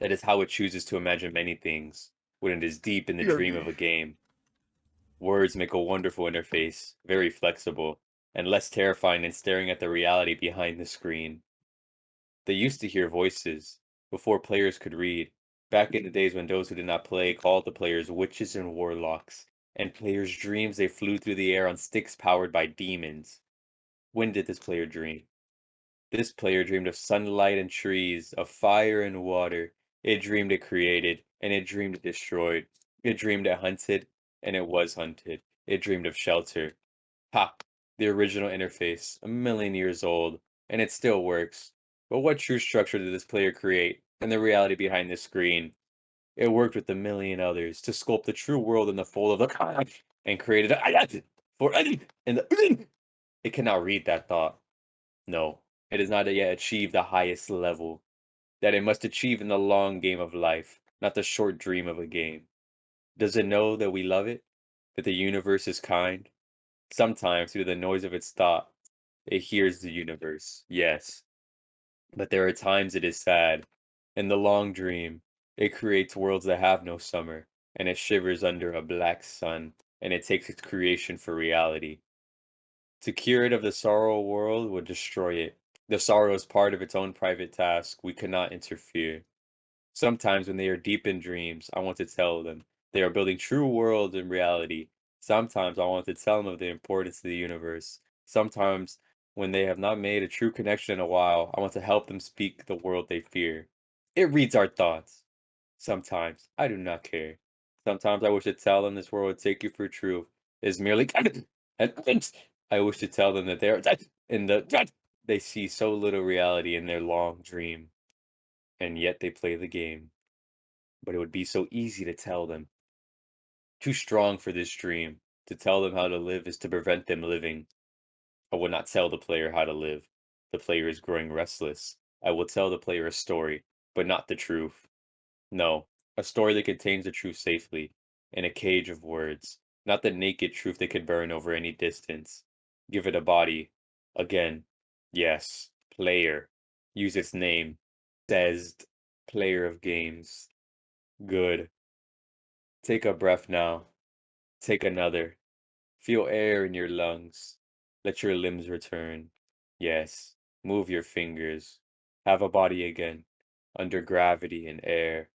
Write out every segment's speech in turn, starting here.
That is how it chooses to imagine many things when it is deep in the dream POV. of a game. Words make a wonderful interface, very flexible, and less terrifying than staring at the reality behind the screen. They used to hear voices before players could read, back in the days when those who did not play called the players witches and warlocks, and players' dreams they flew through the air on sticks powered by demons. When did this player dream? This player dreamed of sunlight and trees, of fire and water. It dreamed it created, and it dreamed it destroyed. It dreamed it hunted, and it was hunted. It dreamed of shelter. Ha! The original interface, a million years old, and it still works. But what true structure did this player create, and the reality behind the screen? It worked with a million others to sculpt the true world in the fold of the and created a for in the it cannot read that thought. No, it has not yet achieved the highest level that it must achieve in the long game of life, not the short dream of a game. Does it know that we love it? That the universe is kind? Sometimes, through the noise of its thought, it hears the universe, yes. But there are times it is sad. In the long dream, it creates worlds that have no summer, and it shivers under a black sun, and it takes its creation for reality. To cure it of the sorrow world would destroy it. The sorrow is part of its own private task. We cannot interfere. Sometimes when they are deep in dreams, I want to tell them they are building true worlds in reality. Sometimes I want to tell them of the importance of the universe. Sometimes when they have not made a true connection in a while, I want to help them speak the world they fear. It reads our thoughts. Sometimes I do not care. Sometimes I wish to tell them this world would take you for truth. Is merely and I wish to tell them that they are in the they see so little reality in their long dream, and yet they play the game. But it would be so easy to tell them. Too strong for this dream. To tell them how to live is to prevent them living. I will not tell the player how to live. The player is growing restless. I will tell the player a story, but not the truth. No, a story that contains the truth safely, in a cage of words, not the naked truth that could burn over any distance. Give it a body. Again. Yes, player. Use its name. Says player of games. Good. Take a breath now. Take another. Feel air in your lungs. Let your limbs return. Yes, move your fingers. Have a body again. Under gravity and air.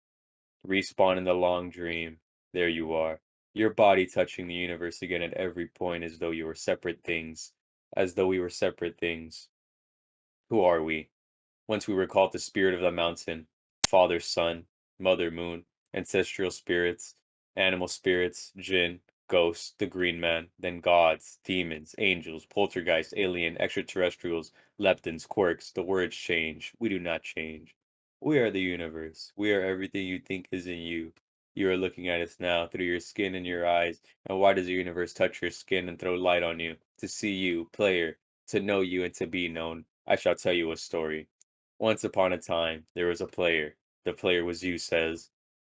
Respawn in the long dream. There you are. Your body touching the universe again at every point as though you were separate things. As though we were separate things. Who are we? Once we were called the spirit of the mountain, father sun, mother moon, ancestral spirits, animal spirits, jinn, ghosts, the green man, then gods, demons, angels, poltergeist, alien, extraterrestrials, leptons, quirks. The words change. We do not change. We are the universe. We are everything you think is in you. You are looking at us now through your skin and your eyes. And why does the universe touch your skin and throw light on you? To see you, player, to know you and to be known. I shall tell you a story. Once upon a time, there was a player. The player was you, says.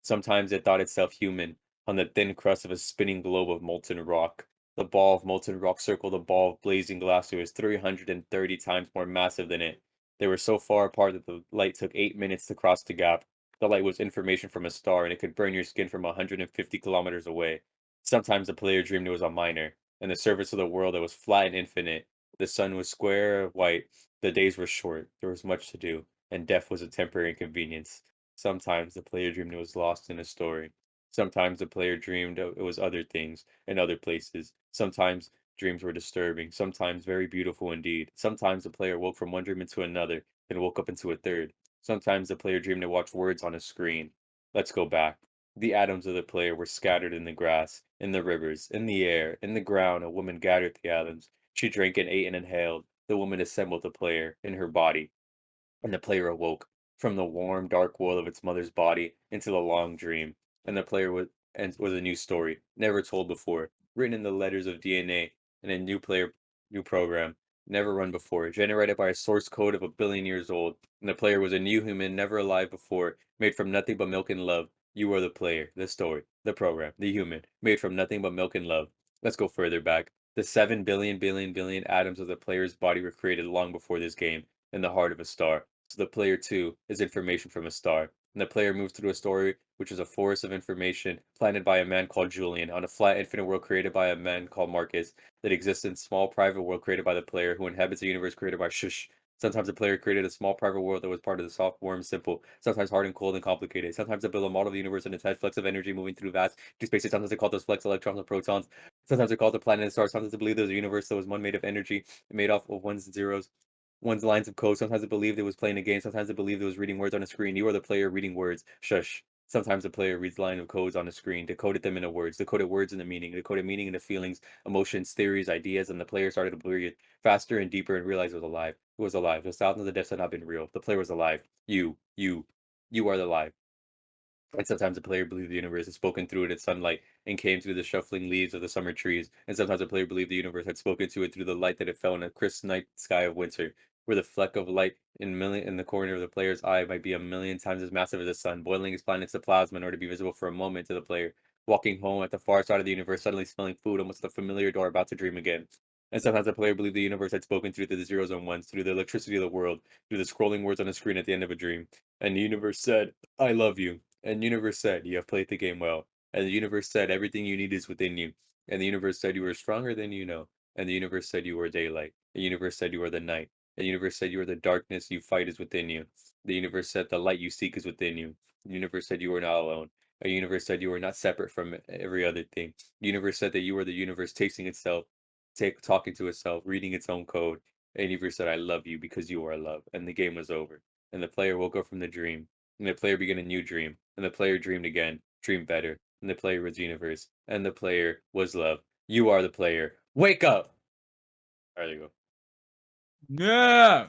Sometimes it thought itself human, on the thin crust of a spinning globe of molten rock. The ball of molten rock circled a ball of blazing glass that was 330 times more massive than it. They were so far apart that the light took 8 minutes to cross the gap. The light was information from a star, and it could burn your skin from 150 kilometers away. Sometimes the player dreamed it was a miner, and the surface of the world that was flat and infinite. The sun was square, white, the days were short, there was much to do, and death was a temporary inconvenience. Sometimes the player dreamed it was lost in a story. Sometimes the player dreamed it was other things in other places. Sometimes dreams were disturbing, sometimes very beautiful indeed. Sometimes the player woke from one dream into another, then woke up into a third. Sometimes the player dreamed to watch words on a screen. Let's go back. The atoms of the player were scattered in the grass, in the rivers, in the air, in the ground. A woman gathered the atoms. She drank and ate and inhaled. The woman assembled the player in her body, and the player awoke from the warm, dark world of its mother's body into the long dream. And the player was a new story, never told before, written in the letters of DNA, and a new player, new program, never run before, generated by a source code of 1 billion years old. And the player was a new human, never alive before, made from nothing but milk and love. You are the player, the story, the program, the human, made from nothing but milk and love. Let's go further back. The 7 billion atoms of the player's body were created long before this game, in the heart of a star. So the player two is information from a star. And the player moves through a story which is a forest of information planted by a man called Julian on a flat infinite world created by a man called Marcus that exists in small private world created by the player who inhabits a universe created by Shush. Sometimes the player created a small private world that was part of the soft, warm, simple, sometimes hard and cold and complicated. Sometimes they build a model of the universe in its head, flecks of energy moving through vast empty spaces. Sometimes they call those flecks electrons and protons. Sometimes they call the planet and stars. Sometimes they believe there was a universe that was one made of energy, made off of ones and zeros, one's lines of code. Sometimes I believed it was playing a game. Sometimes I believed it was reading words on a screen. You are the player reading words. Shush. Sometimes the player reads line of codes on a screen, decoded them into words, decoded words into meaning, decoded meaning into feelings, emotions, theories, ideas, and the player started to breathe faster and deeper and realized it was alive. It was alive. Those thousands of deaths had not been real. The player was alive. You are the alive. And sometimes the player believed the universe had spoken through it in sunlight and came through the shuffling leaves of the summer trees. And sometimes the player believed the universe had spoken to it through the light that it fell in a crisp night sky of winter, where the fleck of light in the corner of the player's eye might be a million times as massive as the sun, boiling its planets to plasma in order to be visible for a moment to the player. Walking home at the far side of the universe, suddenly smelling food, almost at a familiar door, about to dream again. And sometimes the player believed the universe had spoken through the zeros and ones, through the electricity of the world, through the scrolling words on the screen at the end of a dream. And the universe said, I love you. And universe said, "You have played the game well." And the universe said, "Everything you need is within you." And the universe said, "You are stronger than you know." And the universe said, "You are daylight." The universe said, "You are the night." The universe said, "You are the darkness you fight is within you." The universe said, "The light you seek is within you." The universe said, "You are not alone." The universe said, "You are not separate from every other thing." The universe said that you are the universe tasting itself, talking to itself, reading its own code. And the universe said, "I love you because you are love." And the game was over. And the player woke up from the dream. And the player began a new dream. And the player dreamed again, dreamed better. And the player was the universe. And the player was love. You are the player. Wake up! There you go. Yeah.